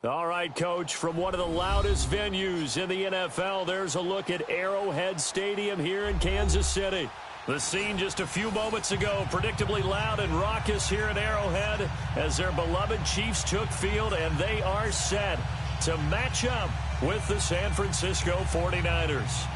All right, Coach, from one of the loudest venues in the NFL, there's a look at Arrowhead Stadium here in Kansas City. The scene just a few moments ago, predictably loud and raucous here at Arrowhead as their beloved Chiefs took field, and they are set to match up with the San Francisco 49ers.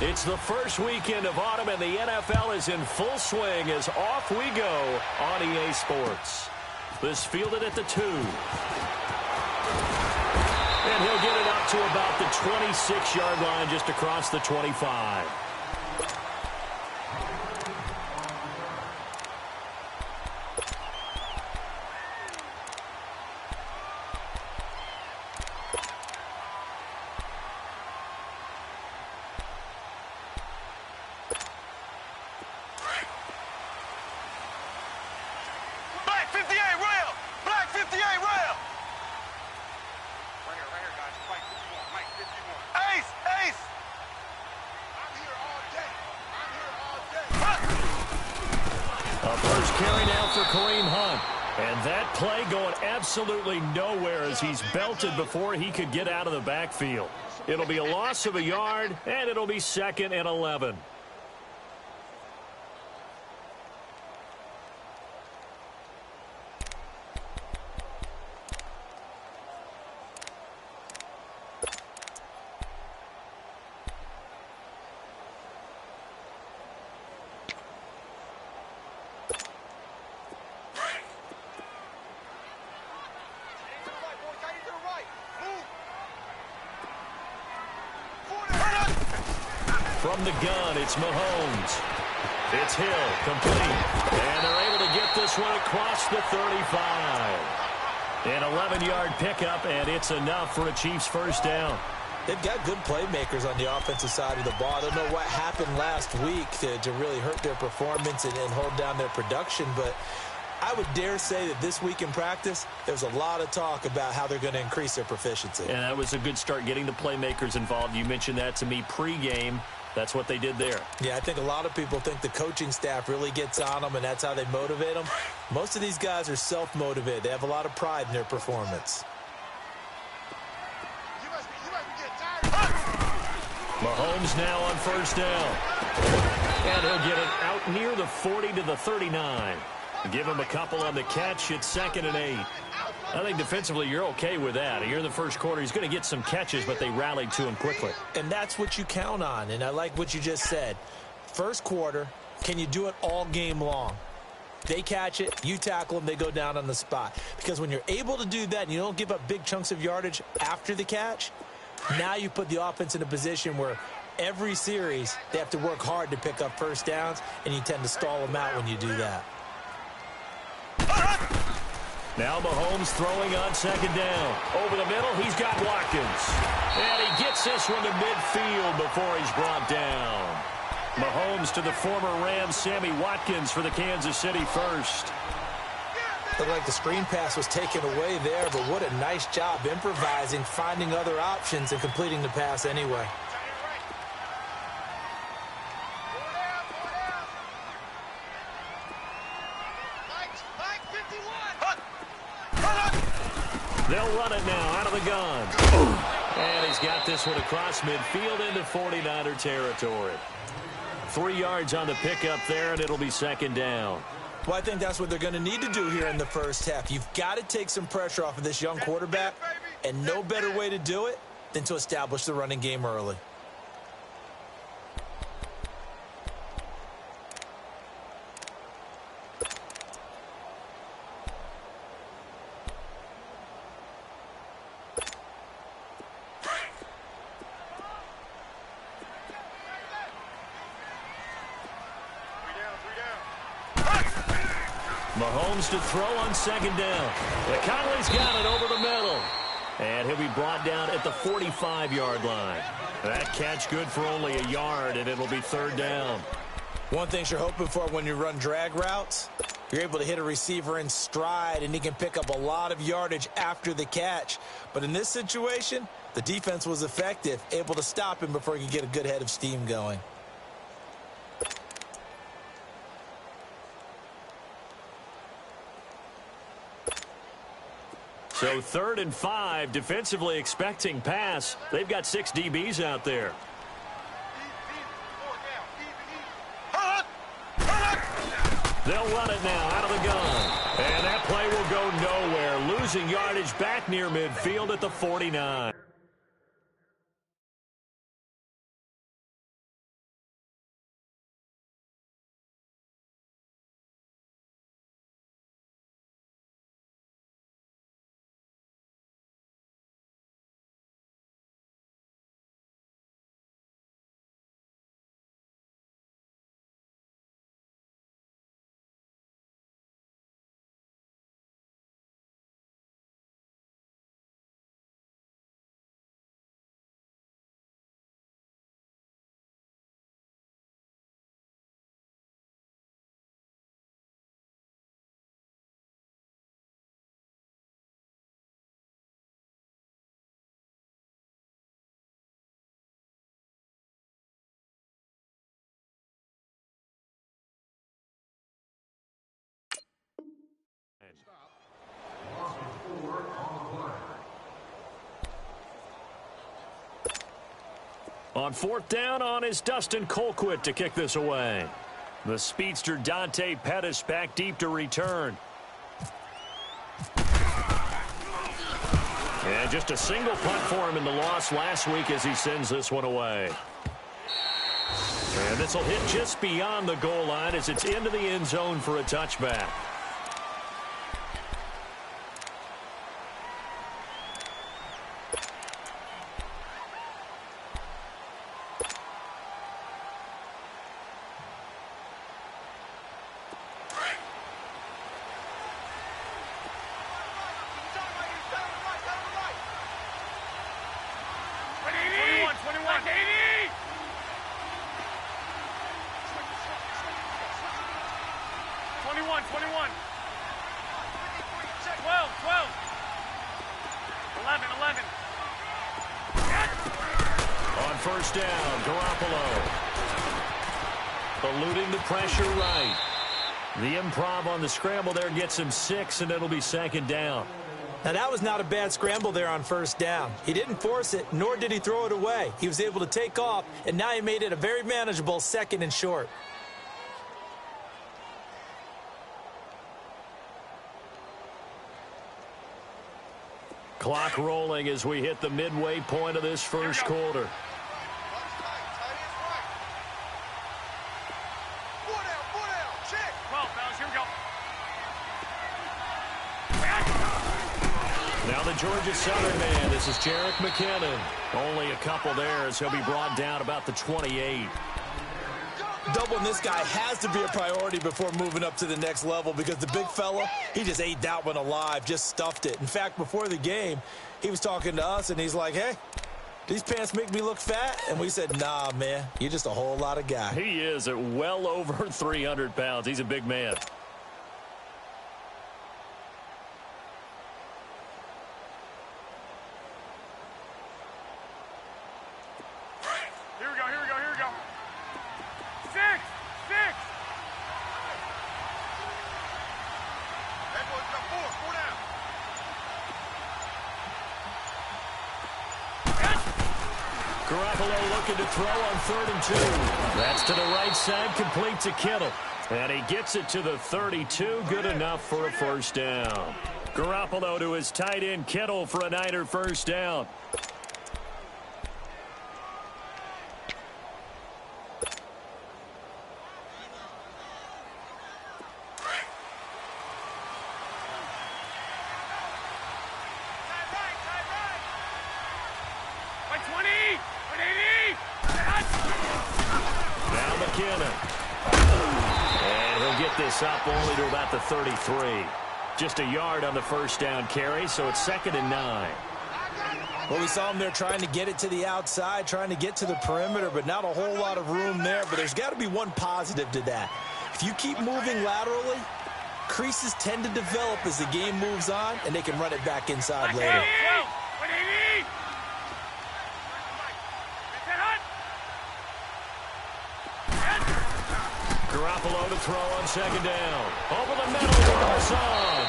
It's the first weekend of autumn, and the NFL is in full swing as off we go on EA Sports. This fielded at the 2. And he'll get it up to about the 26-yard line, just across the 25. Absolutely nowhere as he's belted before he could get out of the backfield. It'll be a loss of a yard, and it'll be 2nd and 11. From the gun, it's Mahomes. It's Hill, complete. And they're able to get this one across the 35. An 11-yard pickup, and it's enough for a Chiefs first down. They've got good playmakers on the offensive side of the ball. I don't know what happened last week to really hurt their performance and hold down their production, but I would dare say that this week in practice, there's a lot of talk about how they're going to increase their proficiency. And that was a good start, getting the playmakers involved. You mentioned that to me pregame. That's what they did there. Yeah, I think a lot of people think the coaching staff really gets on them, and that's how they motivate them. Most of these guys are self-motivated. They have a lot of pride in their performance. Mahomes now on first down. And he'll get it out near the 40 to the 39. Give him a couple on the catch. It's 2nd and 8. I think defensively you're okay with that. Here in the first quarter, he's going to get some catches, but they rallied to him quickly. And that's what you count on, and I like what you just said. First quarter, can you do it all game long? They catch it, you tackle them, they go down on the spot. Because when you're able to do that and you don't give up big chunks of yardage after the catch, now you put the offense in a position where every series they have to work hard to pick up first downs, and you tend to stall them out when you do that. Now Mahomes throwing on 2nd down. Over the middle, he's got Watkins. And he gets this one to midfield before he's brought down. Mahomes to the former Rams, Sammy Watkins, for the Kansas City first. Looked like the screen pass was taken away there, but what a nice job improvising, finding other options, and completing the pass anyway. They'll run it now out of the gun. And he's got this one across midfield into 49er territory. 3 yards on the pickup there, and it'll be 2nd down. Well, I think that's what they're going to need to do here in the first half. You've got to take some pressure off of this young quarterback, and no better way to do it than to establish the running game early. Mahomes to throw on 2nd down. Conley's got it over the middle. And he'll be brought down at the 45-yard line. That catch good for only a yard, and it'll be 3rd down. One thing you're hoping for when you run drag routes, you're able to hit a receiver in stride, and he can pick up a lot of yardage after the catch. But in this situation, The defense was effective, able to stop him before he could get a good head of steam going. So 3rd and 5, defensively expecting pass. They've got 6 DBs out there. They'll run it now out of the gun. And that play will go nowhere. Losing yardage back near midfield at the 49. On 4th down on is Dustin Colquitt to kick this away. The speedster Dante Pettis back deep to return. And just a single punt for him in the loss last week as he sends this one away. And this will hit just beyond the goal line as it's into the end zone for a touchback. First down, Garoppolo. Eluding the pressure right. The improv on the scramble there gets him 6, and it'll be 2nd down. Now, that was not a bad scramble there on 1st down. He didn't force it, nor did he throw it away. He was able to take off, and now he made it a very manageable 2nd and short. Clock rolling as we hit the midway point of this first quarter. Now the Georgia Southern man, this is Jerick McKinnon. Only a couple there as he'll be brought down about the 28. Doubling this guy has to be a priority before moving up to the next level because the big fella, he just ate that one alive, just stuffed it. In fact, before the game, he was talking to us, and he's like, hey, these pants make me look fat? And we said, nah, man, you're just a whole lot of guy. He is at well over 300 pounds. He's a big man. Garoppolo looking to throw on 3rd and 2. That's to the right side, complete to Kittle. And he gets it to the 32, good enough for a first down. Garoppolo to his tight end Kittle for a Niner first down. Up only to about the 33. Just a yard on the first down carry, so it's 2nd and 9. Well, we saw him there trying to get it to the outside, trying to get to the perimeter, but not a whole lot of room there. But there's got to be one positive to that. If you keep moving laterally, creases tend to develop as the game moves on, and they can run it back inside later. Garoppolo to throw on second down. Over the middle to Garcon.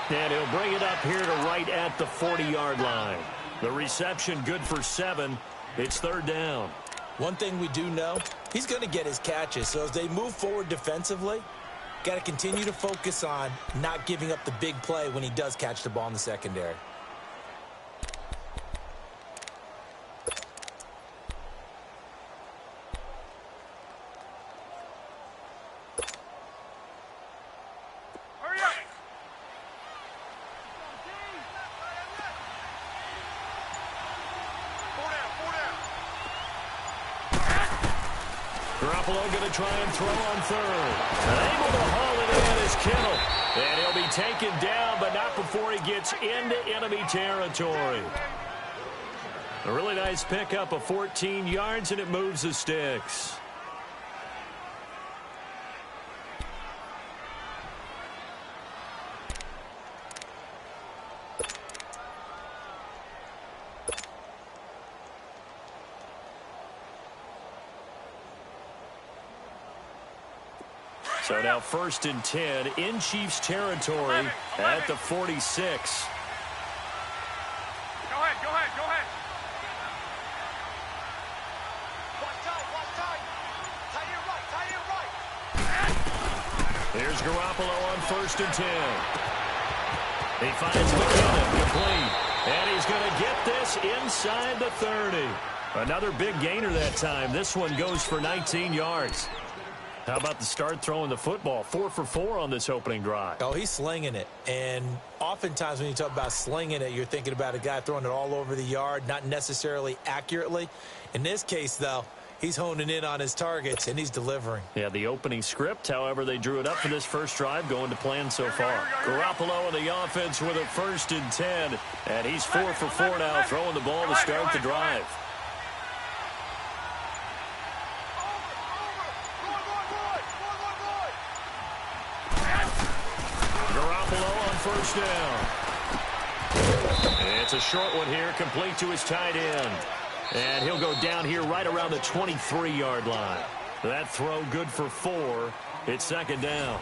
And he'll bring it up here to right at the 40-yard line. The reception good for 7. It's third down. One thing we do know, he's going to get his catches. So as they move forward defensively, got to continue to focus on not giving up the big play when he does catch the ball in the secondary. Garoppolo going to try and throw on third. And able to haul it in is Kittle. And he'll be taken down, but not before he gets into enemy territory. A really nice pickup of 14 yards, and it moves the sticks. So now 1st and 10 in Chiefs territory at the 46. Go ahead. Tie it right. Here's Garoppolo on 1st and 10. He finds McKinnon complete. And he's going to get this inside the 30. Another big gainer that time. This one goes for 19 yards. How about the start throwing the football? 4 for 4 on this opening drive. Oh, he's slinging it. And oftentimes when you talk about slinging it, you're thinking about a guy throwing it all over the yard, not necessarily accurately. In this case, though, he's honing in on his targets, and he's delivering. Yeah, the opening script, however, they drew it up for this first drive, going to plan so far. Garoppolo in the offense with a 1st and 10. And he's 4 for 4 now, throwing the ball to start the drive. First down. It's a short one here, complete to his tight end. And he'll go down here right around the 23-yard line. That throw good for 4. It's 2nd down.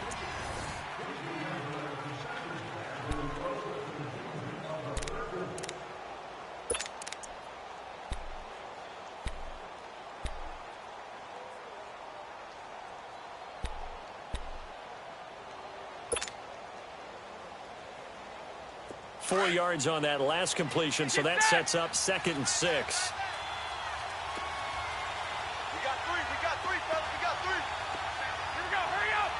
Four yards on that last completion, so that sets up 2nd and 6. We got three, fellas. We got 3. Here we go. Hurry up.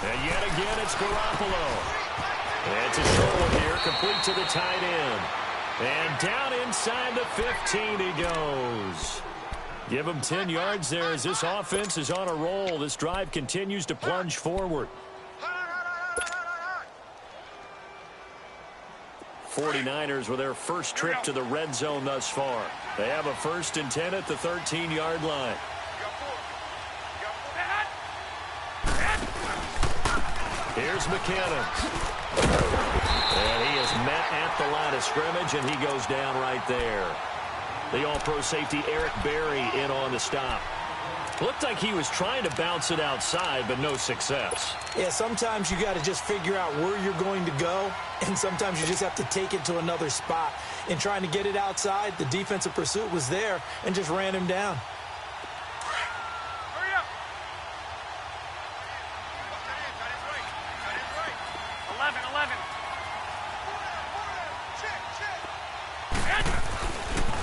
And yet again, it's Garoppolo. It's a short one here, complete to the tight end. And down inside the 15 he goes. Give him 10 yards there as this offense is on a roll. This drive continues to plunge forward. 49ers with their first trip to the red zone thus far. They have a 1st and 10 at the 13-yard line. Here's McKinnon. And he is met at the line of scrimmage, and he goes down right there. The all-pro safety Eric Berry in on the stop. Looked like he was trying to bounce it outside, but no success. Yeah, sometimes you got to just figure out where you're going to go, and sometimes you just have to take it to another spot. In trying to get it outside, the defensive pursuit was there and just ran him down. Hurry up. 11.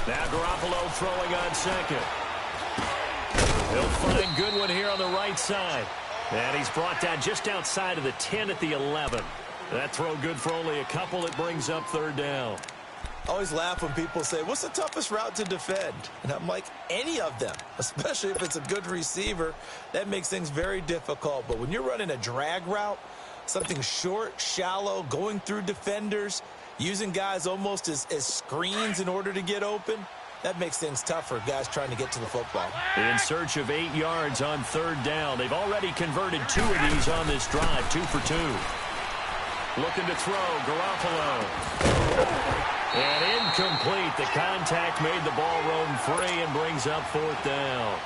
Now Garoppolo throwing on second. He'll find good one here on the right side. And he's brought down just outside of the 10 at the 11. That throw good for only a couple. It brings up 3rd down. I always laugh when people say, what's the toughest route to defend? And I'm like, any of them, especially if it's a good receiver. That makes things very difficult. But when you're running a drag route, something short, shallow, going through defenders, using guys almost as screens in order to get open, that makes things tougher, guys trying to get to the football. In search of 8 yards on 3rd down. They've already converted 2 of these on this drive, 2 for 2. Looking to throw, Garoppolo. And incomplete. The contact made the ball roam free and brings up fourth down.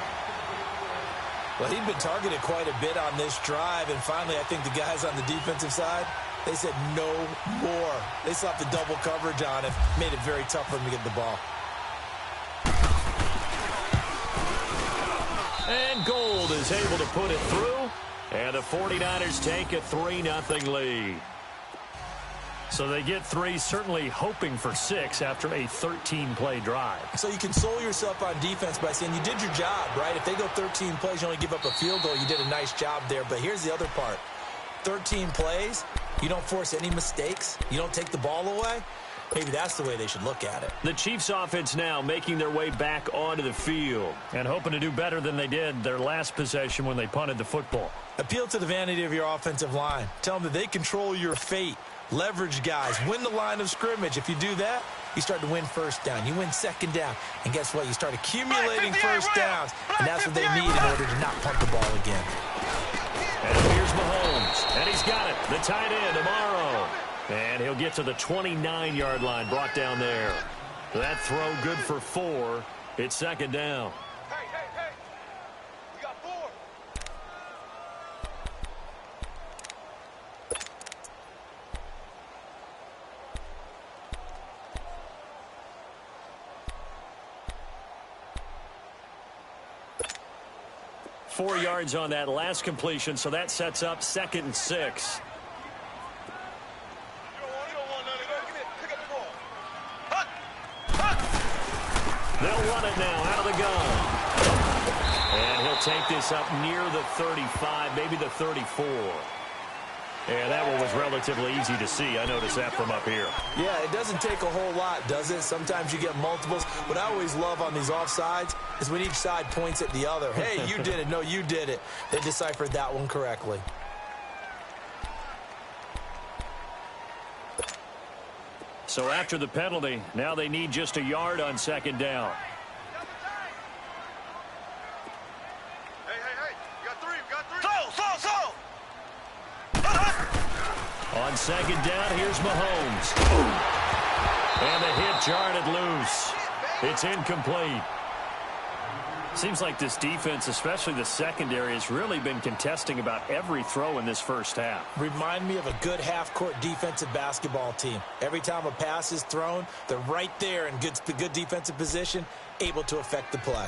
Well, he'd been targeted quite a bit on this drive, and finally I think the guys on the defensive side, they said no more. They slapped the double coverage on him, made it very tough for him to get the ball. And Gould is able to put it through, and the 49ers take a 3-0 lead. So they get 3, certainly hoping for 6 after a 13-play drive. So you console yourself on defense by saying you did your job, right? If they go 13 plays, you only give up a field goal, you did a nice job there. But here's the other part. 13 plays, you don't force any mistakes, you don't take the ball away. Maybe that's the way they should look at it. The Chiefs offense now making their way back onto the field and hoping to do better than they did their last possession when they punted the football. Appeal to the vanity of your offensive line. Tell them that they control your fate. Leverage guys. Win the line of scrimmage. If you do that, you start to win first down. You win second down. And guess what? You start accumulating first downs. And that's what they need in order to not punt the ball again. And here's Mahomes. And he's got it. The tight end, Amaro. And he'll get to the 29-yard line, brought down there. That throw good for 4. It's second down. Hey, hey, hey. You got 4. 4 yards on that last completion, so that sets up 2nd and 6. They'll run it now out of the gun. And he'll take this up near the 35, maybe the 34. And that one was relatively easy to see. I noticed that from up here. Yeah, it doesn't take a whole lot, does it? Sometimes you get multiples. What I always love on these offsides is when each side points at the other. Hey, you did it. No, you did it. They deciphered that one correctly. So after the penalty, now they need just a yard on second down. Hey, hey, hey. You got 3. You got 3. On second down, here's Mahomes. And the hit jarred it loose. It's incomplete. Seems like this defense, especially the secondary, has really been contesting about every throw in this first half. Remind me of a good half-court defensive basketball team. Every time a pass is thrown, they're right there in good defensive position, able to affect the play.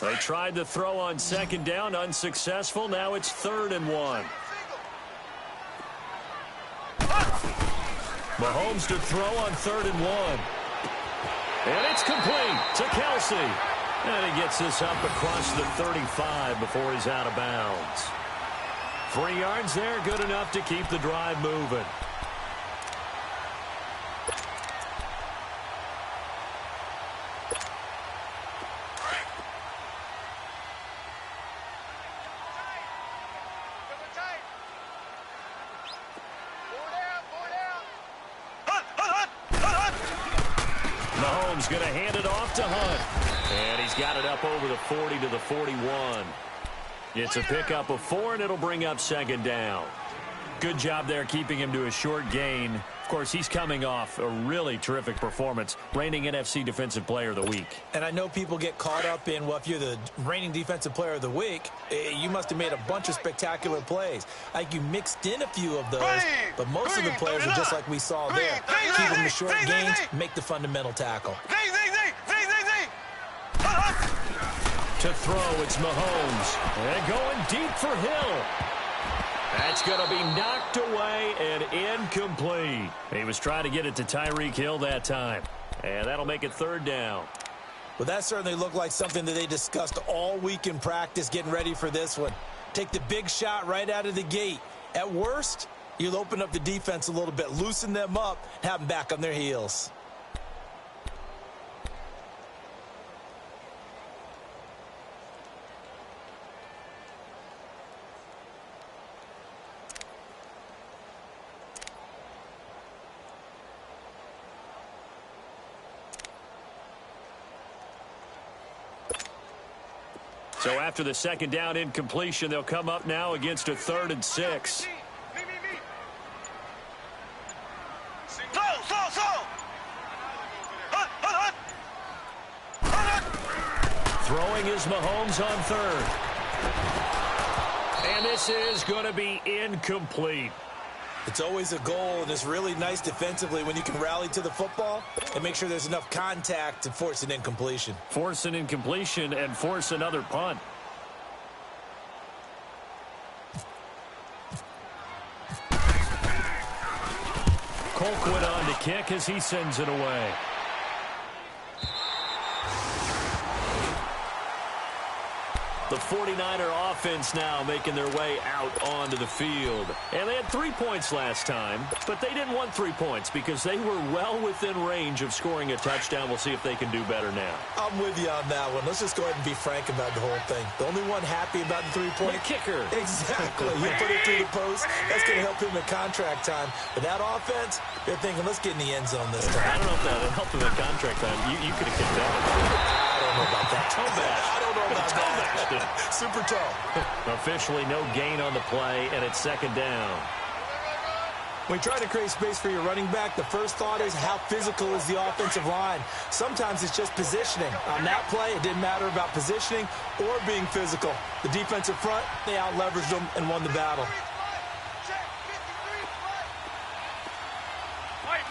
They tried to throw on second down, unsuccessful. Now it's 3rd and 1. Mahomes to throw on 3rd and 1. And it's complete to Kelsey. And he gets this up across the 35 before he's out of bounds. 3 yards there, good enough to keep the drive moving. Mahomes going to hand it off to Hunt. And he's got it up over the 40 to the 41. It's a pickup of 4, and it'll bring up second down. Good job there keeping him to a short gain. Of course, he's coming off a really terrific performance, reigning NFC Defensive Player of the Week. And I know people get caught up in, well, if you're the reigning Defensive Player of the Week, you must have made a bunch of spectacular plays. I think you mixed in a few of those, but most of the plays are just like we saw there. Keep them to short gains, make the fundamental tackle. To throw, it's Mahomes. And going deep for Hill. That's going to be knocked away and incomplete. He was trying to get it to Tyreek Hill that time. And that'll make it 3rd down. Well, that certainly looked like something that they discussed all week in practice, getting ready for this one. Take the big shot right out of the gate. At worst, you'll open up the defense a little bit, loosen them up, have them back on their heels. So after the second down incompletion, they'll come up now against a 3rd and 6. Throwing is Mahomes on 3rd. And this is going to be incomplete. It's always a goal, and it's really nice defensively when you can rally to the football and make sure there's enough contact to force an incompletion. Force an incompletion and force another punt. Colquitt on to kick as he sends it away. The 49er offense now making their way out onto the field. And they had 3 points last time, but they didn't want 3 points because they were well within range of scoring a touchdown. We'll see if they can do better now. I'm with you on that one. Let's just go ahead and be frank about the whole thing. The only one happy about the 3-point kicker. Exactly. You put it through the post. That's going to help him in contract time. But that offense, they're thinking, let's get in the end zone this time. I don't know if that helped him in contract time. You could have kicked that. I don't know about that. Toe bash. I don't know about that. Super toe. Officially no gain on the play, and it's 2nd down. When you try to create space for your running back, the first thought is how physical is the offensive line. Sometimes it's just positioning. On that play, it didn't matter about positioning or being physical. The defensive front, they out-leveraged them and won the battle. White.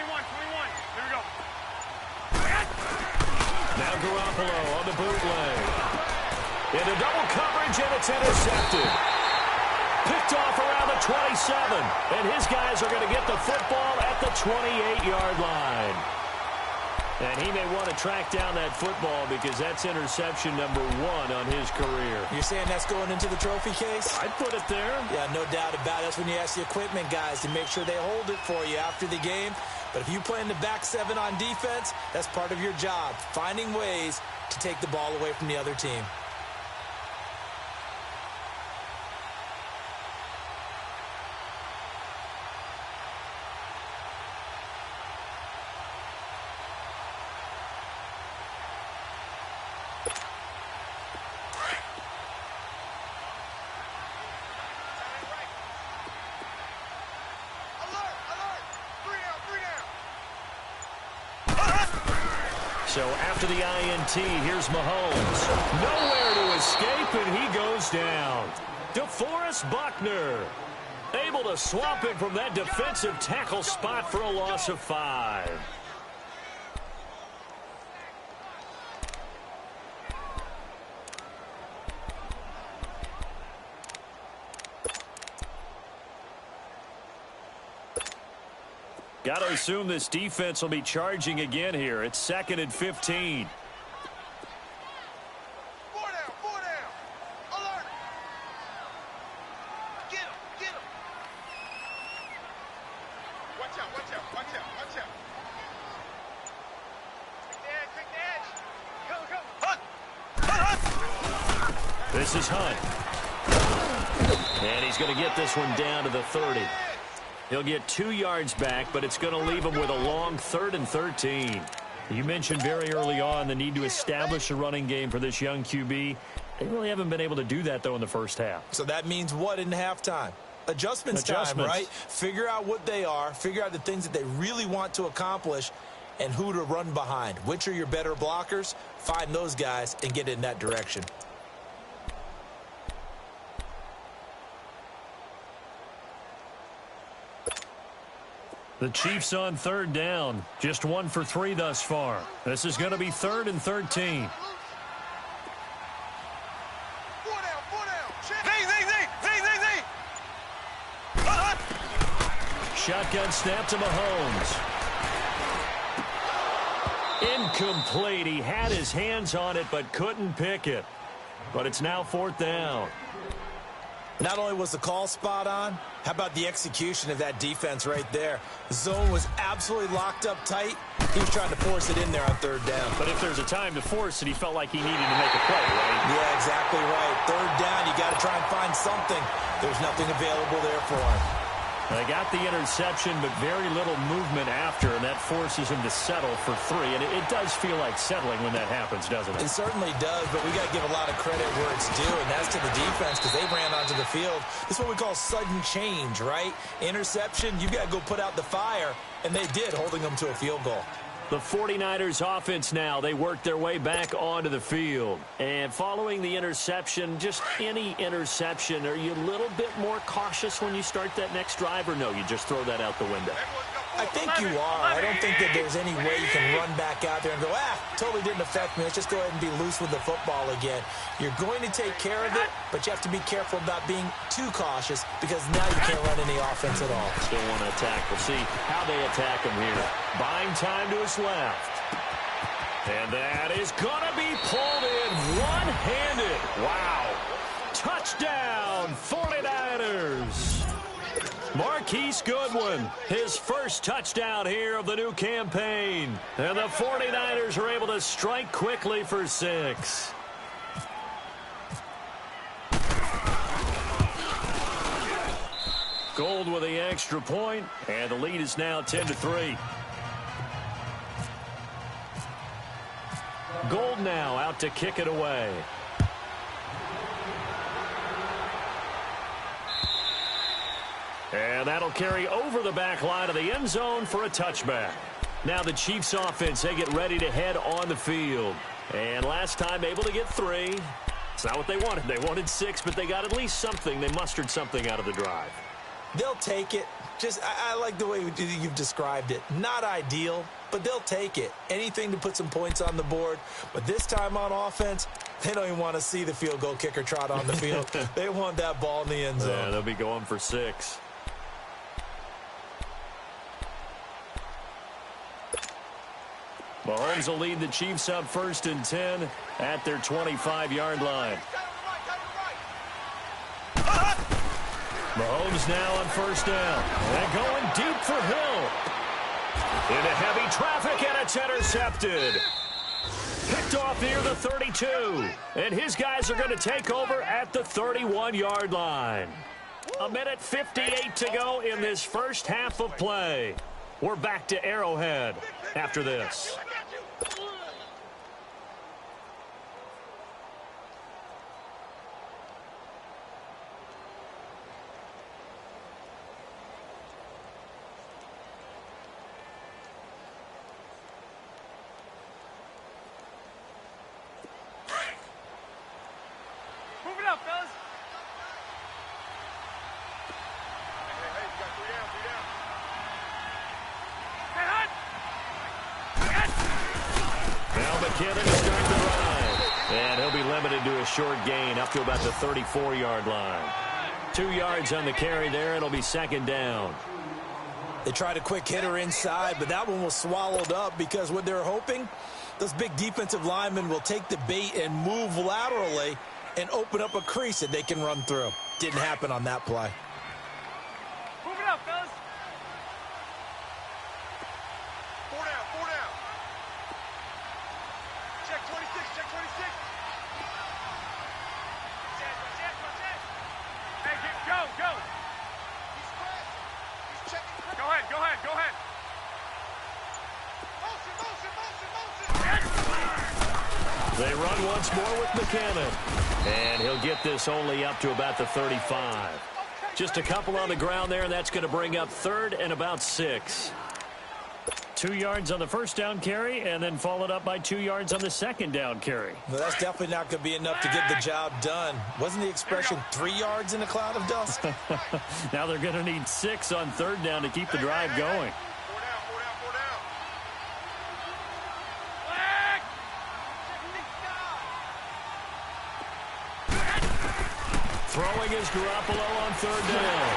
21. Here we go. Now Garoppolo on the bootleg. Into double coverage, and it's intercepted. Picked off around the 27. And his guys are going to get the football at the 28-yard line. And he may want to track down that football because that's interception number 1 on his career. You're saying that's going into the trophy case? I'd put it there. Yeah, no doubt about it. That's when you ask the equipment guys to make sure they hold it for you after the game. But if you play in the back 7 on defense, that's part of your job, finding ways to take the ball away from the other team. So after the INT, here's Mahomes. Nowhere to escape, and he goes down. DeForest Buckner able to swamp him from that defensive tackle spot for a loss of 5. Got to assume this defense will be charging again here. It's 2nd and 15. 4 down. Alert. Get him. Watch out. Quick edge. Go. This is Hunt. And he's going to get this one down to the 30. He'll get 2 yards back, but it's going to leave him with a long 3rd and 13. You mentioned very early on the need to establish a running game for this young QB. They really haven't been able to do that, though, in the first half. So that means what in halftime? Adjustments time, right? Figure out what they are, figure out the things that they really want to accomplish, and who to run behind. Which are your better blockers? Find those guys and get in that direction. The Chiefs on 3rd down. Just 1 for 3 thus far. This is going to be 3rd and 13. 4 down. Check. Shotgun snap to Mahomes. Incomplete. He had his hands on it but couldn't pick it. But it's now 4th down. Not only was the call spot on, how about the execution of that defense right there? The zone was absolutely locked up tight. He was trying to force it in there on 3rd down. But if there's a time to force it, he felt like he needed to make a play, right? Yeah, exactly right. 3rd down, you got to try and find something. There's nothing available there for him. They got the interception, but very little movement after, and that forces him to settle for 3. And it does feel like settling when that happens, doesn't it? It certainly does, but we got to give a lot of credit where it's due, and that's to the defense because they ran onto the field. This is what we call sudden change, right? Interception, you got to go put out the fire, and they did, holding them to a field goal. The 49ers offense now, they work their way back onto the field. And following the interception, just any interception, are you a little bit more cautious when you start that next drive, or no, you just throw that out the window? I think you are. I don't think that there's any way you can run back out there and go, totally didn't affect me. Let's just go ahead and be loose with the football again. You're going to take care of it, but you have to be careful about being too cautious because now you can't run any offense at all. Still want to attack. We'll see how they attack him here. Buying time to his left. And that is going to be pulled in one-handed. Wow. Touchdown, 49ers. Marquise Goodwin, his first touchdown here of the new campaign. And the 49ers are able to strike quickly for 6. Gold with the extra point, and the lead is now 10-3. Gold now out to kick it away. And that'll carry over the back line of the end zone for a touchback. Now the Chiefs offense, they get ready to head on the field. And last time able to get 3. It's not what they wanted. They wanted 6, but they got at least something. They mustered something out of the drive. They'll take it. I like the way you've described it. Not ideal, but they'll take it. Anything to put some points on the board. But this time on offense, they don't even want to see the field goal kicker trot on the field. They want that ball in the end zone. Yeah, they'll be going for 6. Mahomes will lead the Chiefs up 1st and 10 at their 25-yard line. Mahomes now on 1st down. And going deep for Hill. Into heavy traffic, and it's intercepted. Picked off near the 32. And his guys are going to take over at the 31-yard line. 1:58 to go in this first half of play. We're back to Arrowhead after this. Move it up, fellas. Hey, you got 3 down, 3 down. Hey, hut. Now McKinnon is starting to ride. And he'll be limited to a short gain up to about the 34-yard line. 2 yards on the carry there. It'll be 2nd down. They tried a quick hitter inside, but that one was swallowed up because what they're hoping, those big defensive linemen will take the bait and move laterally and open up a crease that they can run through. Didn't happen on that play. Move it up, fellas. 4 down, 4 down. Check 26, check 26. Hey, go, go. He's pressed. He's checking. Go ahead, go ahead, go ahead. Motion, motion, motion, motion. They run once more with McKinnon. And he'll get this only up to about the 35. Just a couple on the ground there, and that's going to bring up 3rd and about 6. 2 yards on the 1st down carry, and then followed up by 2 yards on the 2nd down carry. Well, that's definitely not going to be enough to get the job done. Wasn't the expression 3 yards in a cloud of dust? Now they're going to need 6 on 3rd down to keep the drive going. 4 down, 4 down, 4 down. Throwing is Garoppolo on 3rd down.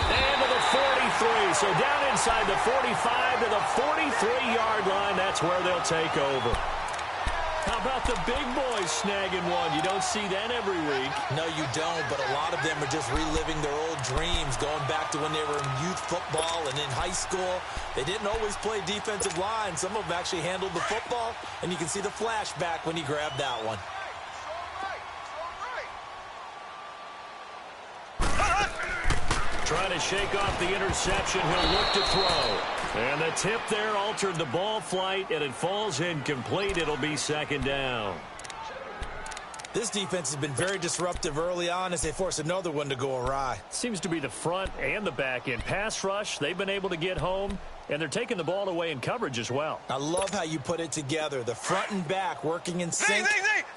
And to the 43. So down inside the 45 to the 43-yard line. That's where they'll take over. How about the big boys snagging one? You don't see that every week. No, you don't, but a lot of them are just reliving their old dreams, going back to when they were in youth football and in high school. They didn't always play defensive line. Some of them actually handled the football, and you can see the flashback when he grabbed that one. trying to shake off the interception. He'll look to throw. And the tip there altered the ball flight, and it falls incomplete. It'll be second down. This defense has been very disruptive early on as they force another one to go awry. Seems to be the front and the back end. Pass rush, they've been able to get home, and they're taking the ball away in coverage as well. I love how you put it together. The front and back working in sync.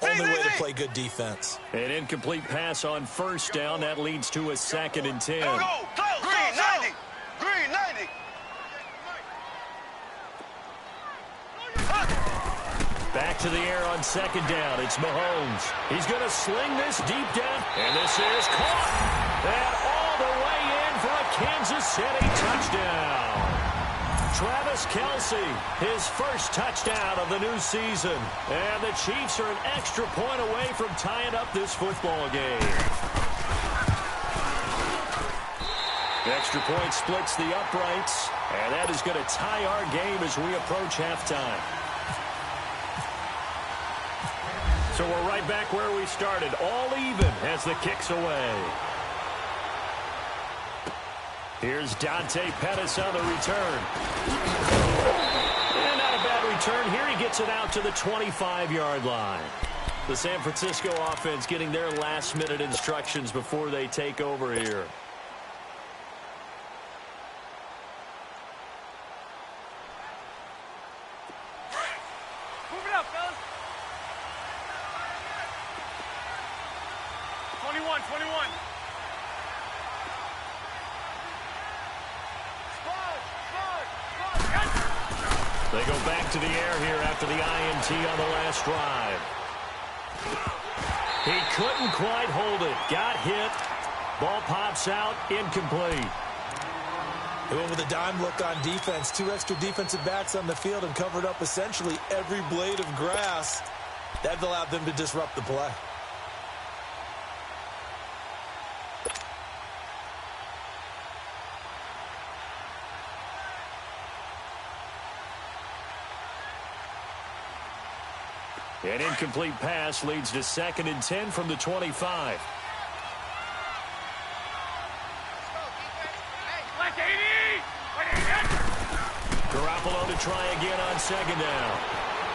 Only way to play good defense. An incomplete pass on first down. That leads to a 2nd and 10. Go, Green 90. Green 90. Back to the air on 2nd down. It's Mahomes. He's going to sling this deep down. And this is caught. And all the way in for a Kansas City touchdown. Travis Kelce, his first touchdown of the new season. And the Chiefs are an extra point away from tying up this football game. The extra point splits the uprights. And that is going to tie our game as we approach halftime. So we're right back where we started, all even as the kick's away. Here's Dante Pettis on the return. And not a bad return. Here he gets it out to the 25-yard line. The San Francisco offense getting their last-minute instructions before they take over here. Move it up, fellas. 21. They go back to the air here after the INT on the last drive. He couldn't quite hold it. Got hit. Ball pops out. Incomplete. They went with a dime look on defense. 2 extra defensive backs on the field and covered up essentially every blade of grass. That allowed them to disrupt the play. An incomplete pass leads to 2nd and 10 from the 25. Garoppolo to try again on 2nd down.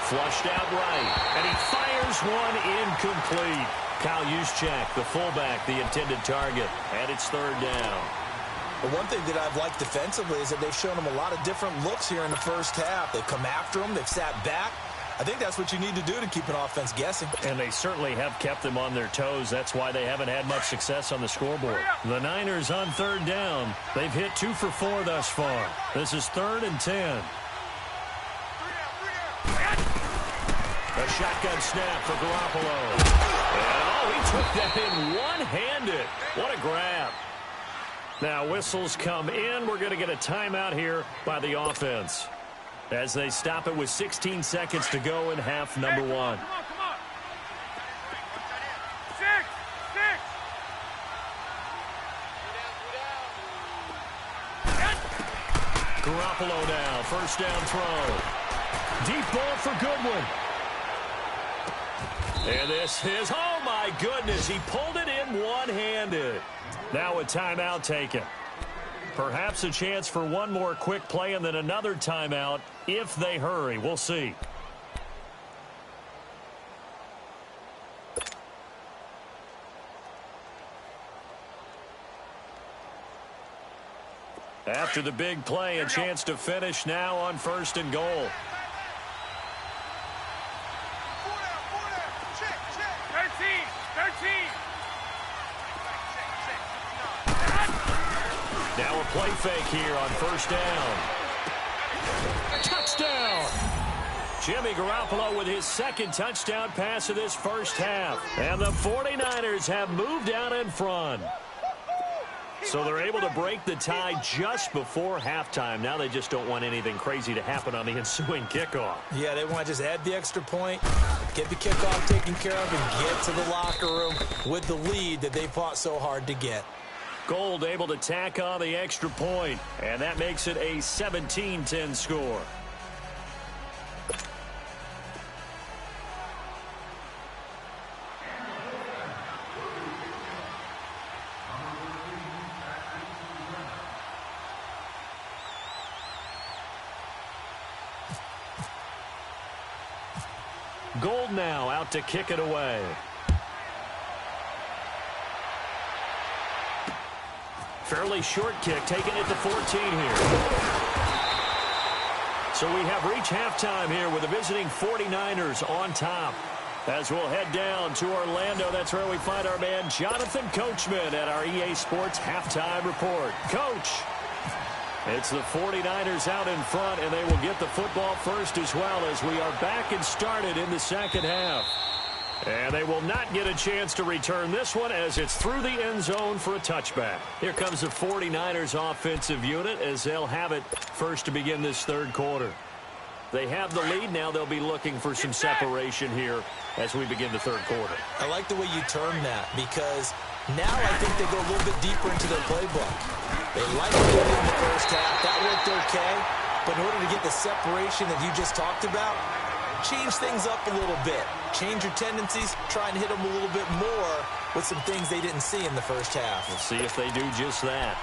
Flushed out right, and he fires one incomplete. Kyle Juszczyk, the fullback, the intended target, and it's 3rd down. But one thing that I've liked defensively is that they've shown them a lot of different looks here in the first half. They've come after them. They've sat back. I think that's what you need to do to keep an offense guessing. And they certainly have kept them on their toes. That's why they haven't had much success on the scoreboard. The Niners on 3rd down. They've hit 2 for 4 thus far. This is 3rd and 10. A shotgun snap for Garoppolo. And, he took that in one-handed. What a grab. Now whistles come in. We're going to get a timeout here by the offense, as they stop it with 16 seconds to go in half number 1. Come on. 6. Garoppolo now, 1st down throw. Deep ball for Goodwin. And this is, oh my goodness, he pulled it in one-handed. Now a timeout taken. Perhaps a chance for one more quick play and then another timeout if they hurry. We'll see. After the big play, a chance to finish now on 1st and goal. 13. Now a play fake here on 1st down. Touchdown! Jimmy Garoppolo with his 2nd touchdown pass of this first half. And the 49ers have moved out in front. So they're able to break the tie just before halftime. Now they just don't want anything crazy to happen on the ensuing kickoff. Yeah, they want to just add the extra point, get the kickoff taken care of, and get to the locker room with the lead that they fought so hard to get. Gold able to tack on the extra point, and that makes it a 17-10 score. Gold now out to kick it away. Fairly short kick, taking it to 14 here. So we have reached halftime here with the visiting 49ers on top. As we'll head down to Orlando, that's where we find our man Jonathan Coachman at our EA Sports Halftime Report. Coach, it's the 49ers out in front, and they will get the football first as well as we are back and started in the second half. And they will not get a chance to return this one as it's through the end zone for a touchback. Here comes the 49ers offensive unit as they'll have it first to begin this third quarter. They have the lead. Now they'll be looking for some separation here as we begin the third quarter. I like the way you term that because now I think they go a little bit deeper into their playbook. They like what they did in the first half. That worked okay. But in order to get the separation that you just talked about, change things up a little bit. Change your tendencies. Try and hit them a little bit more with some things they didn't see in the first half. We'll see if they do just that.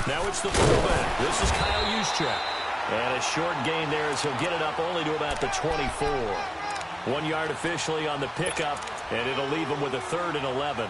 Now it's the fullback. This is Kyle Juszczyk. And a short gain there as he'll get it up only to about the 24. 1 yard officially on the pickup, and it'll leave him with a 3rd and 11.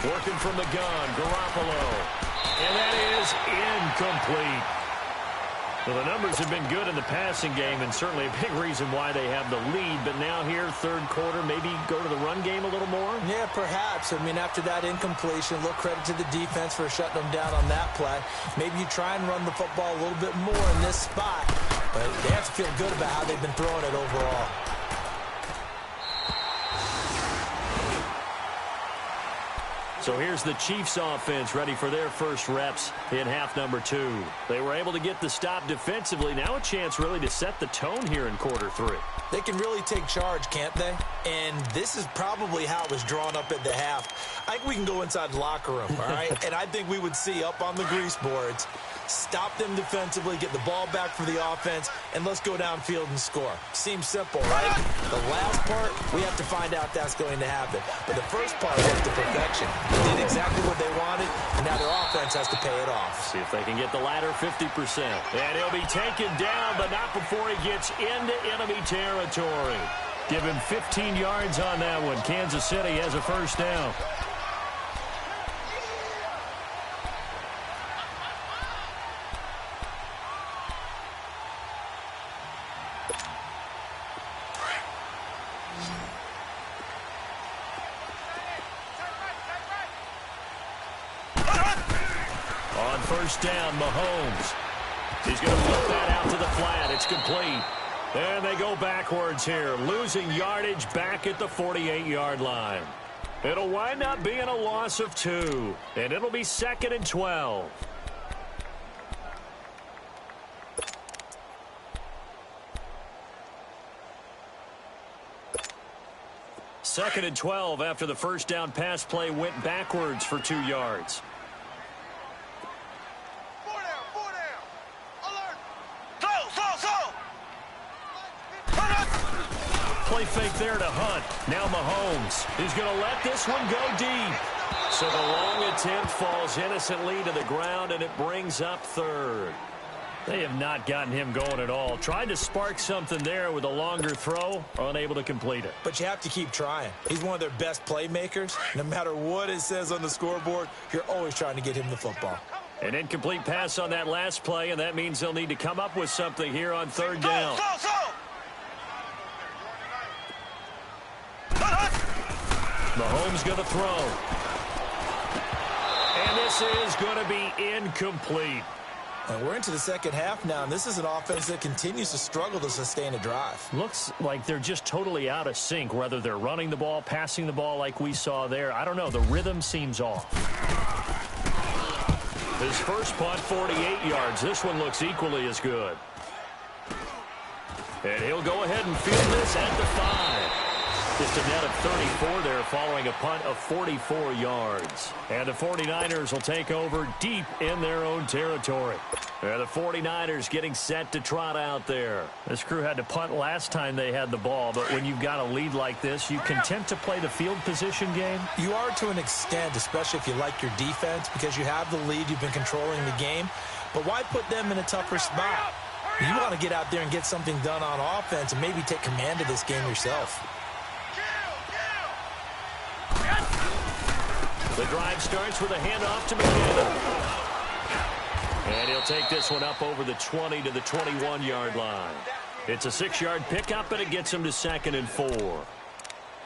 Working from the gun, Garoppolo. And that is incomplete. Well, the numbers have been good in the passing game and certainly a big reason why they have the lead. But now here, third quarter, maybe go to the run game a little more? Yeah, perhaps. I mean, after that incompletion, a little credit to the defense for shutting them down on that play. Maybe you try and run the football a little bit more in this spot. But they have to feel good about how they've been throwing it overall. So here's the Chiefs offense ready for their first reps in half number 2. They were able to get the stop defensively. Now a chance really to set the tone here in quarter 3. They can really take charge, can't they? And this is probably how it was drawn up at the half. I think we can go inside the locker room, all right? And I think we would see up on the grease boards, stop them defensively, get the ball back for the offense, and let's go downfield and score. Seems simple, right? The last part, we have to find out that's going to happen. But the first part was to perfection. They did exactly what they wanted, and now their offense has to pay it off. See if they can get the latter 50%. And he'll be taken down, but not before he gets into enemy territory. Give him 15 yards on that one. Kansas City has a first down. On first down, Mahomes. He's going to flip that out to the flat. It's complete. And they go backwards here, losing yardage back at the 48-yard line. It'll wind up being a loss of 2, and it'll be 2nd and 12. Second and 12 after the first down pass play went backwards for 2 yards. Play fake there to Hunt. Now Mahomes is going to let this one go deep. So the long attempt falls innocently to the ground, and it brings up 3rd. They have not gotten him going at all. Tried to spark something there with a longer throw, unable to complete it. But you have to keep trying. He's one of their best playmakers. No matter what it says on the scoreboard, you're always trying to get him the football. An incomplete pass on that last play, and that means they'll need to come up with something here on 3rd down. Mahomes going to throw. And this is going to be incomplete. And we're into the second half now, and this is an offense that continues to struggle to sustain a drive. Looks like they're just totally out of sync, whether they're running the ball, passing the ball like we saw there. I don't know. The rhythm seems off. His first punt, 48 yards. This one looks equally as good. And he'll go ahead and field this at the 5. Just a net of 34 there following a punt of 44 yards. And the 49ers will take over deep in their own territory. And the 49ers getting set to trot out there. This crew had to punt last time they had the ball, but when you've got a lead like this, you content to play the field position game? You are to an extent, especially if you like your defense, because you have the lead, you've been controlling the game. But why put them in a tougher spot? You want to get out there and get something done on offense and maybe take command of this game yourself. The drive starts with a handoff to McKinnon. And he'll take this one up over the 20 to the 21-yard line. It's a 6-yard pickup, and it gets him to 2nd and 4.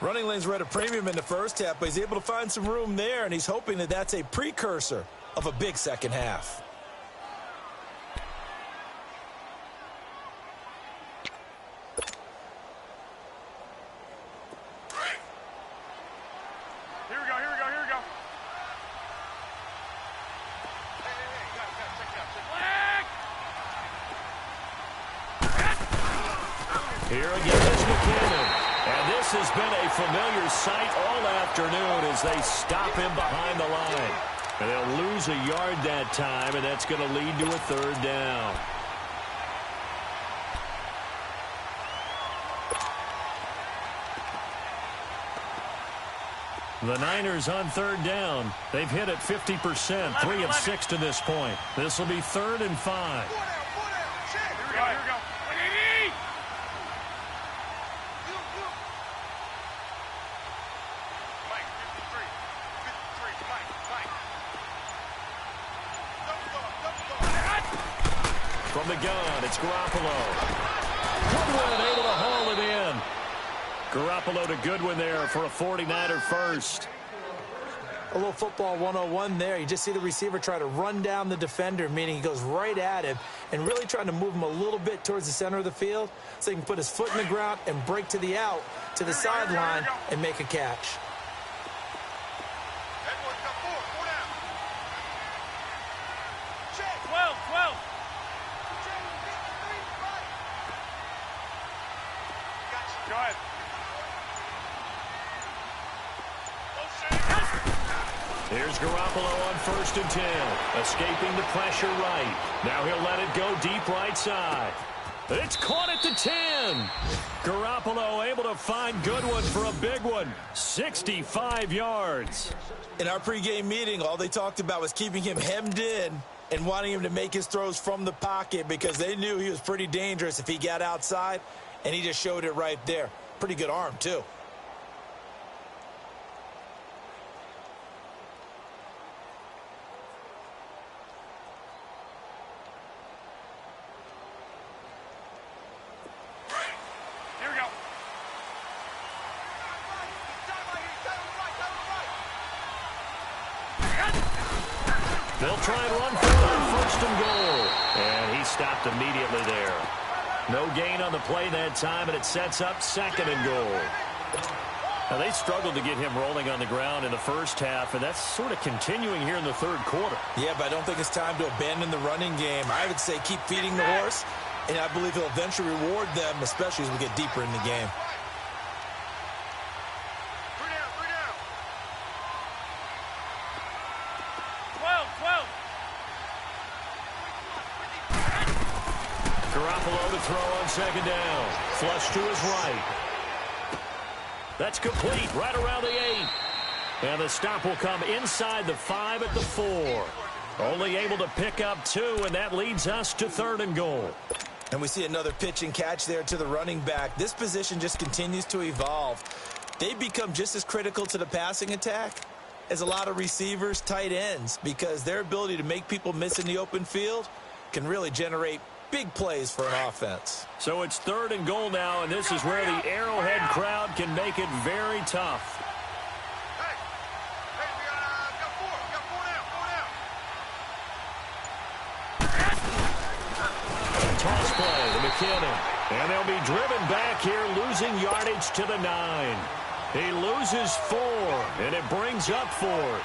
Running lanes were at a premium in the first half, but he's able to find some room there, and he's hoping that that's a precursor of a big second half. Here again is McKinnon. And this has been a familiar sight all afternoon as they stop him behind the line. And they'll lose a yard that time, and that's going to lead to a 3rd down. The Niners on 3rd down. They've hit it 50%, 3 of 6 to this point. This will be 3rd and 5. Here we go. From the gun, it's Garoppolo. Goodwin able to haul it in. Garoppolo to Goodwin there for a 49er first. A little football 101 there. You just see the receiver try to run down the defender, meaning he goes right at him and really trying to move him a little bit towards the center of the field so he can put his foot in the ground and break to the out, to the sideline, and make a catch. Go ahead. Here's Garoppolo on 1st and 10. Escaping the pressure right. Now he'll let it go deep right side. It's caught at the 10. Garoppolo able to find Goodwin for a big one. 65 yards. In our pregame meeting, all they talked about was keeping him hemmed in and wanting him to make his throws from the pocket because they knew he was pretty dangerous if he got outside, and he just showed it right there. Pretty good arm, too. Here we go. They'll try and run for it, 1st and goal. And he stopped immediately there. No gain on the play that time, and it sets up 2nd and goal. Now, they struggled to get him rolling on the ground in the first half, and that's sort of continuing here in the 3rd quarter. Yeah, but I don't think it's time to abandon the running game. I would say keep feeding the horse, and I believe he'll eventually reward them, especially as we get deeper in the game. Garoppolo to throw on 2nd down. Flush to his right. That's complete right around the 8. And the stop will come inside the 5 at the 4. Only able to pick up 2, and that leads us to 3rd and goal. And we see another pitch and catch there to the running back. This position just continues to evolve. They become just as critical to the passing attack as a lot of receivers, tight ends, because their ability to make people miss in the open field can really generate big plays for an offense. So it's 3rd and goal now, and this is where the Arrowhead crowd can make it very tough. McKinnon. And they'll be driven back here, losing yardage to the 9. He loses 4, and it brings up 4th.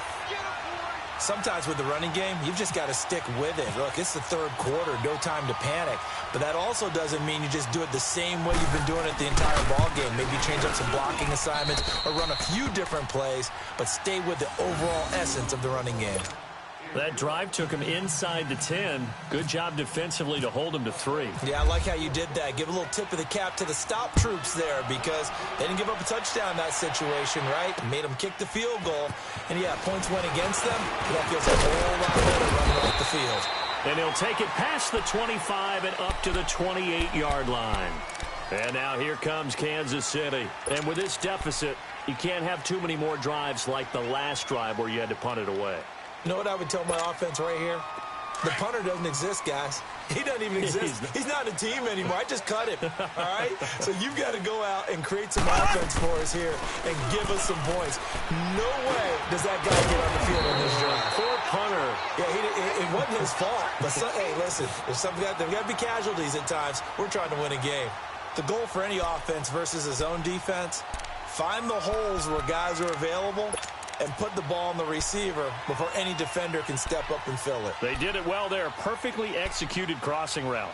Sometimes with the running game, you've just got to stick with it. Look, it's the third quarter, no time to panic. But that also doesn't mean you just do it the same way you've been doing it the entire ball game. Maybe change up some blocking assignments or run a few different plays, but stay with the overall essence of the running game. That drive took him inside the 10. Good job defensively to hold him to 3. Yeah, I like how you did that. Give a little tip of the cap to the stop troops there because they didn't give up a touchdown in that situation, right? Made them kick the field goal. And, yeah, points went against them. That feels a whole lot better running off the field. And he'll take it past the 25 and up to the 28-yard line. And now here comes Kansas City. And with this deficit, you can't have too many more drives like the last drive where you had to punt it away. You know what I would tell my offense right here? The punter doesn't exist, guys. He doesn't even exist. He's not a team anymore. I just cut him, all right? So you've got to go out and create some offense for us here and give us some points. No way does that guy get on the field on this drive. Poor punter. Yeah, it wasn't his fault. But, hey, listen, there's got to be casualties at times. We're trying to win a game. The goal for any offense versus his own defense, find the holes where guys are available and put the ball on the receiver before any defender can step up and fill it. They did it well there. Perfectly executed crossing route.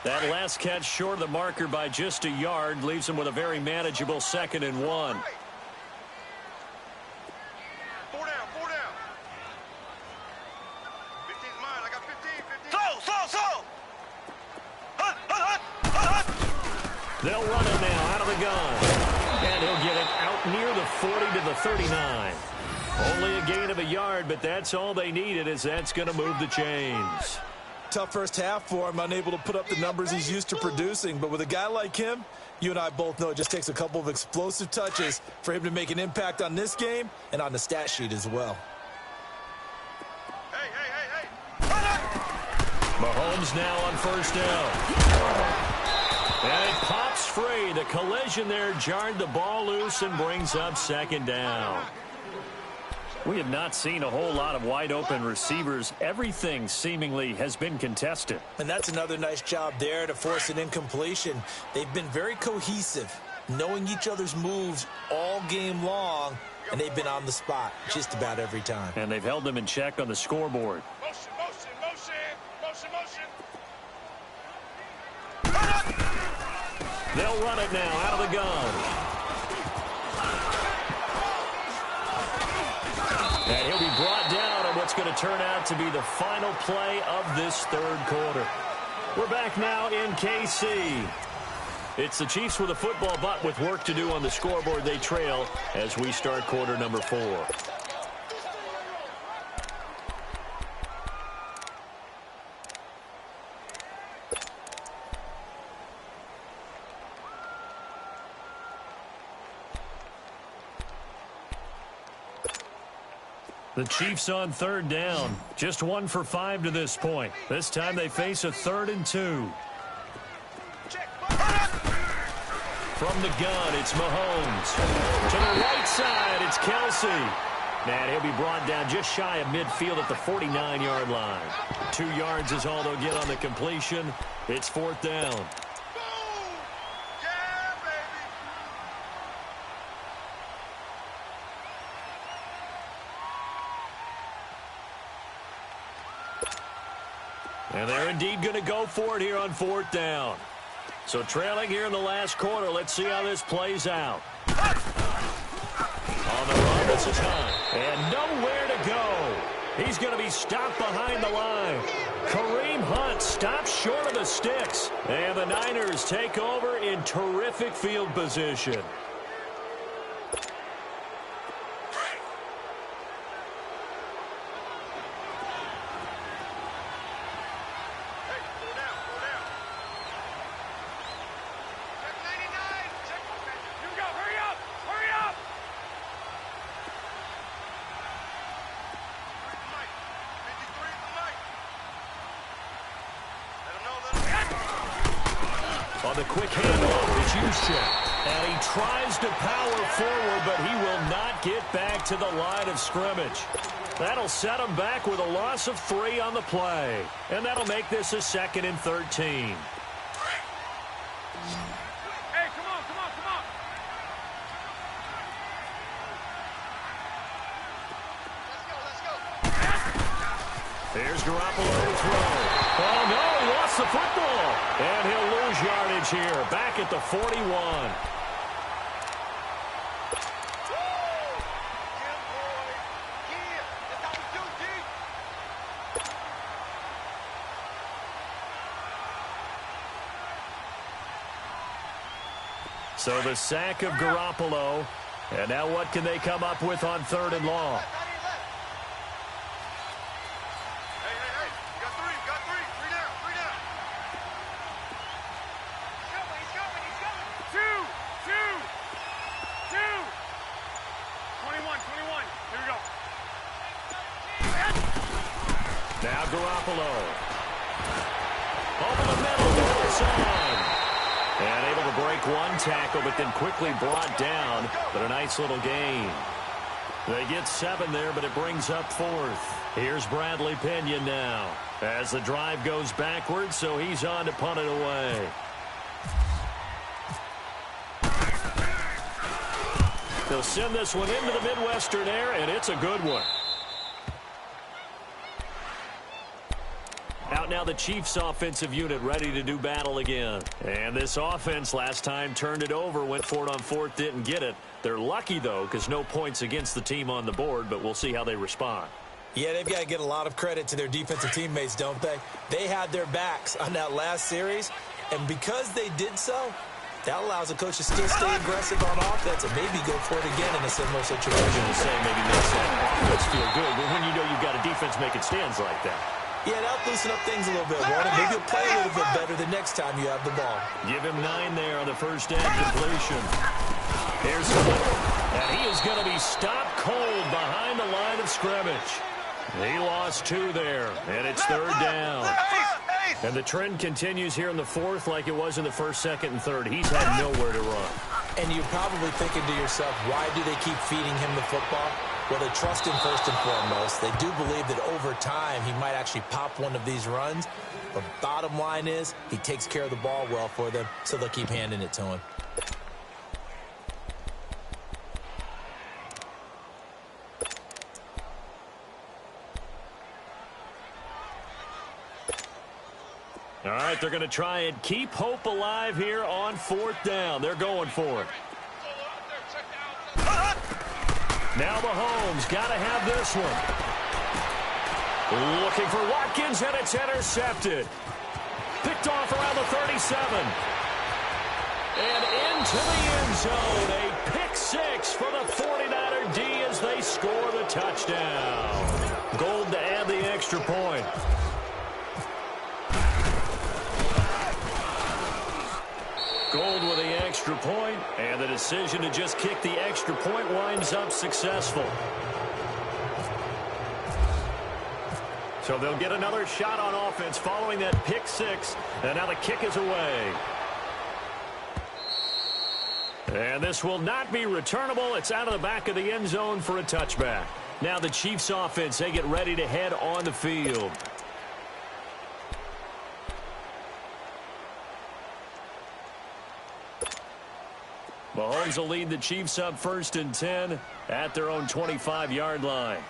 That last catch short of the marker by just a yard leaves him with a very manageable 2nd and 1. 4 down, 4 down. 15's mine. I got 15. They'll run it now out of the gun. And he'll get it out near the 40 to the 39. Only a gain of a yard, but that's all they needed as that's going to move the chains. Tough first half for him, unable to put up the numbers he's used to producing. But with a guy like him, you and I both know it just takes a couple of explosive touches for him to make an impact on this game and on the stat sheet as well. Hey. Mahomes now on first down. And it pops free. The collision there jarred the ball loose and brings up 2nd down. We have not seen a whole lot of wide-open receivers. Everything seemingly has been contested. And that's another nice job there to force an incompletion. They've been very cohesive, knowing each other's moves all game long, and they've been on the spot just about every time. And they've held them in check on the scoreboard. Motion. They'll run it now out of the gun. And he'll be brought down on what's going to turn out to be the final play of this third quarter. We're back now in KC. It's the Chiefs with a football, but with work to do on the scoreboard, they trail as we start quarter number 4. The Chiefs on 3rd down. Just 1 for 5 to this point. This time they face a 3rd and 2. From the gun, it's Mahomes. To the right side, it's Kelsey. And he'll be brought down just shy of midfield at the 49-yard line. 2 yards is all they'll get on the completion. It's 4th down. And they're indeed going to go for it here on 4th down. So trailing here in the last quarter. Let's see how this plays out. On the run this time. And nowhere to go. He's going to be stopped behind the line. Kareem Hunt stops short of the sticks. And the Niners take over in terrific field position. On the quick handoff, it's Juszczyk. And he tries to power forward, but he will not get back to the line of scrimmage. That'll set them back with a loss of 3 on the play. And that'll make this a 2nd and 13. Hey, come on, come on, come on. Let's go. Here's Garoppolo to throw. Oh, no, he lost the football. And he'll lose yardage here, back at the 41. So the sack of Garoppolo. And now what can they come up with on 3rd and long? Hey, you got 3, got 3. 3 down, 3 down. He's going. 2. 21. Here we go. Now Garoppolo. Over the middle, it's on. And able to break one tackle, but then quickly brought down. But a nice little gain. They get 7 there, but it brings up 4th. Here's Bradley Pinion now. As the drive goes backwards, so he's on to punt it away. They'll send this one into the Midwestern air, and it's a good one. Out now the Chiefs offensive unit ready to do battle again. And this offense last time turned it over, went for it on 4th, didn't get it. They're lucky, though, because no points against the team on the board, but we'll see how they respond. Yeah, they've got to get a lot of credit to their defensive teammates, don't they? They had their backs on that last series, and because they did so, that allows a coach to still stay aggressive on offense and maybe go for it again in a similar situation. I was going to say maybe makes that offense feel good, but when you know you've got a defense making stands like that. Yeah, that'll loosen up things a little bit, Warren. Maybe you'll play a little bit better the next time you have the ball. Give him 9 there on the first down completion. Here's Smith, and he is going to be stopped cold behind the line of scrimmage. He lost 2 there, and it's 3rd down. And the trend continues here in the 4th like it was in the 1st, 2nd, and 3rd. He's had nowhere to run. And you're probably thinking to yourself, why do they keep feeding him the football? Well, they trust him first and foremost. They do believe that over time he might actually pop one of these runs. But bottom line is he takes care of the ball well for them, so they'll keep handing it to him. All right, they're going to try and keep hope alive here on 4th down. They're going for it. Now Mahomes got to have this one. Looking for Watkins, and it's intercepted. Picked off around the 37. And into the end zone. A pick 6 for the 49er D as they score the touchdown. Gold to add the extra point. Gold with the extra point, and the decision to just kick the extra point winds up successful. So they'll get another shot on offense following that pick 6, and now the kick is away. And this will not be returnable. It's out of the back of the end zone for a touchback. Now the Chiefs offense, they get ready to head on the field. Mahomes will lead the Chiefs up 1st and 10 at their own 25-yard line.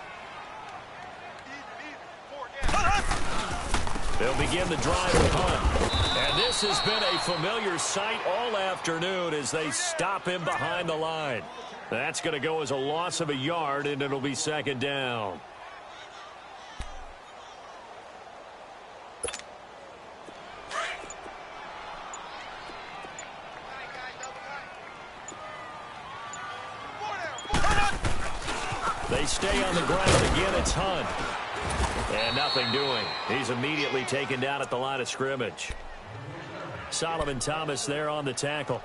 They'll begin the drive with Hunt. And this has been a familiar sight all afternoon as they stop him behind the line. That's going to go as a loss of a yard, and it'll be 2nd down. They stay on the ground again. It's Hunt. And nothing doing. He's immediately taken down at the line of scrimmage. Solomon Thomas there on the tackle.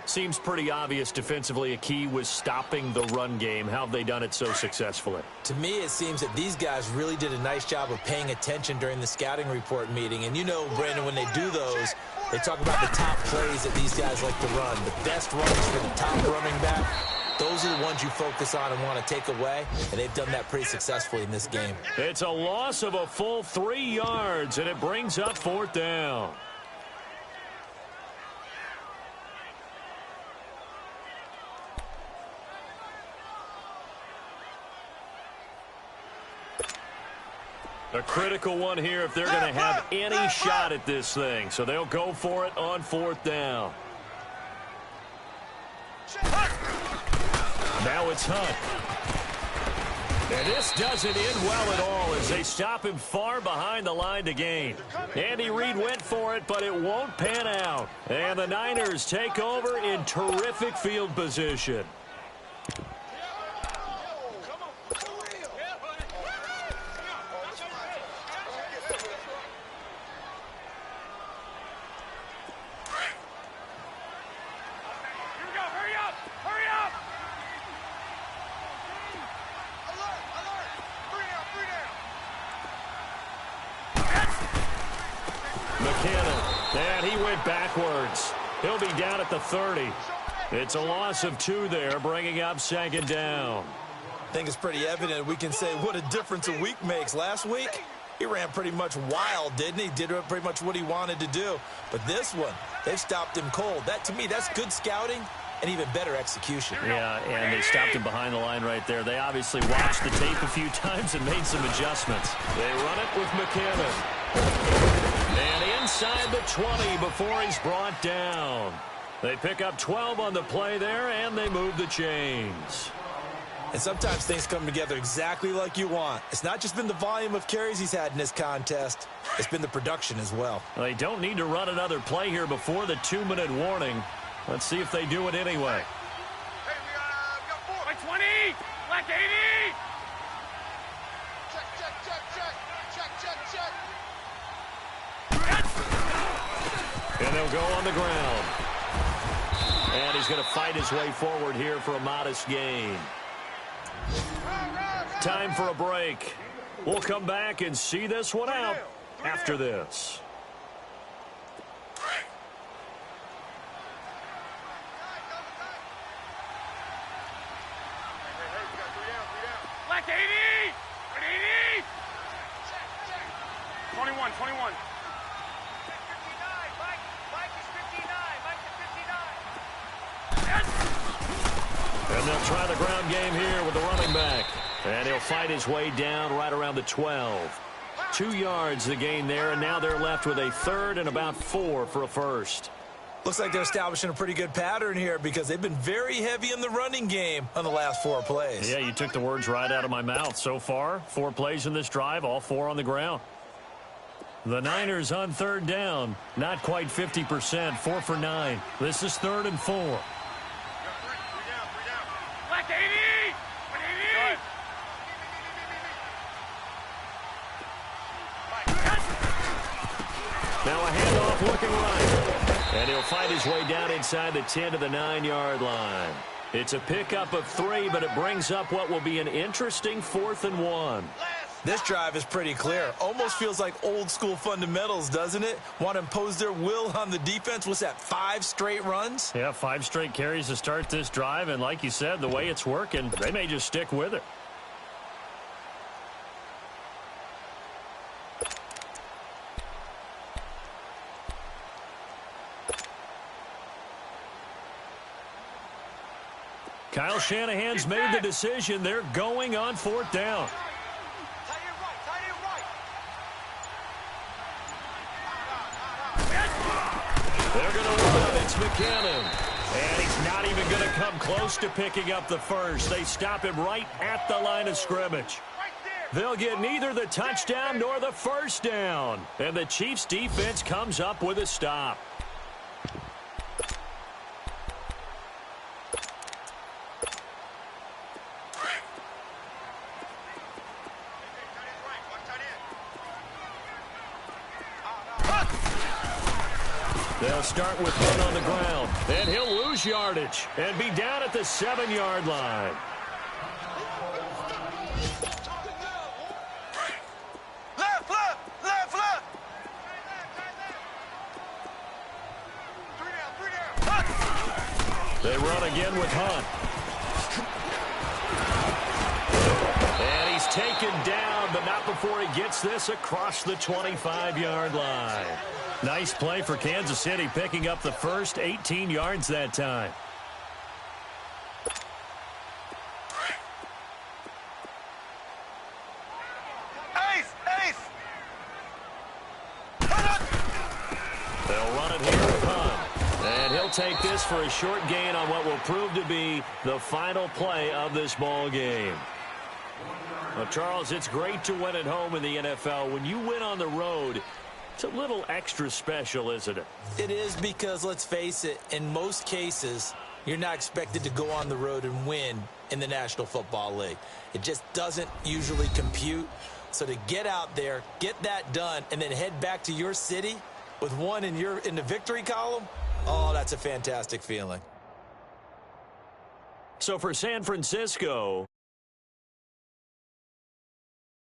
Seems pretty obvious defensively a key was stopping the run game. How have they done it so successfully? To me, it seems that these guys really did a nice job of paying attention during the scouting report meeting. And you know, Brandon, when they do those, they talk about the top plays that these guys like to run. The best runs for the top running back. those are the ones you focus on and want to take away, and they've done that pretty successfully in this game. It's a loss of a full 3 yards, and it brings up 4th down. A critical one here if they're going to have any shot at this thing. So they'll go for it on 4th down. Now it's Hunt. And this doesn't end well at all as they stop him far behind the line to gain. Andy Reid went for it, but it won't pan out. And the Niners take over in terrific field position. And he went backwards. He'll be down at the 30. It's a loss of 2 there, bringing up 2nd down. I think it's pretty evident we can say what a difference a week makes. Last week, he ran pretty much wild, didn't he? Did pretty much what he wanted to do. But this one, they've stopped him cold. That, to me, that's good scouting and even better execution. Yeah, and they stopped him behind the line right there. They obviously watched the tape a few times and made some adjustments. They run it with McKinnon. And inside the 20 before he's brought down. They pick up 12 on the play there, and they move the chains. And sometimes things come together exactly like you want. It's not just been the volume of carries he's had in this contest. It's been the production as well. They don't need to run another play here before the 2-minute warning. Let's see if they do it anyway. Hey, we got 4. Like 20. Like 80. Check. And they'll go on the ground. And he's going to fight his way forward here for a modest gain. Time for a break. We'll come back and see this one out after this. Like 80. 80. 21. And they'll try the ground game here with the running back. And he'll fight his way down right around the 12. 2 yards the gain there, and now they're left with a 3rd and about 4 for a first. Looks like they're establishing a pretty good pattern here because they've been very heavy in the running game on the last 4 plays. Yeah, you took the words right out of my mouth. So far, 4 plays in this drive, all 4 on the ground. The Niners on 3rd down. Not quite 50%, 4 for 9. This is 3rd and 4. Like 80. 80. Now a handoff looking right. And he'll fight his way down inside the 10 to the 9-yard line. It's a pickup of 3, but it brings up what will be an interesting 4th and 1. This drive is pretty clear. Almost feels like old school fundamentals, doesn't it? Want to impose their will on the defense. What's that, 5 straight runs? Yeah, 5 straight carries to start this drive. And like you said, the way it's working, they may just stick with it. Kyle Shanahan's made the decision. They're going on 4th down. They're going to run. It's McKinnon. And he's not even going to come close to picking up the first. They stop him right at the line of scrimmage. They'll get neither the touchdown nor the first down. And the Chiefs' defense comes up with a stop. They'll start with one on the ground, and he'll lose yardage and be down at the 7-yard line. Left. They run again with Hunt. taken down, but not before he gets this across the 25-yard line. Nice play for Kansas City, picking up the first 18 yards that time. They'll run it here to punt. And he'll take this for a short gain on what will prove to be the final play of this ball game. Well, Charles, it's great to win at home in the NFL. When you win on the road, it's a little extra special, isn't it? It is, because, let's face it, in most cases, you're not expected to go on the road and win in the National Football League. It just doesn't usually compute. So to get out there, get that done, and then head back to your city with one in the victory column, oh, that's a fantastic feeling. So for San Francisco,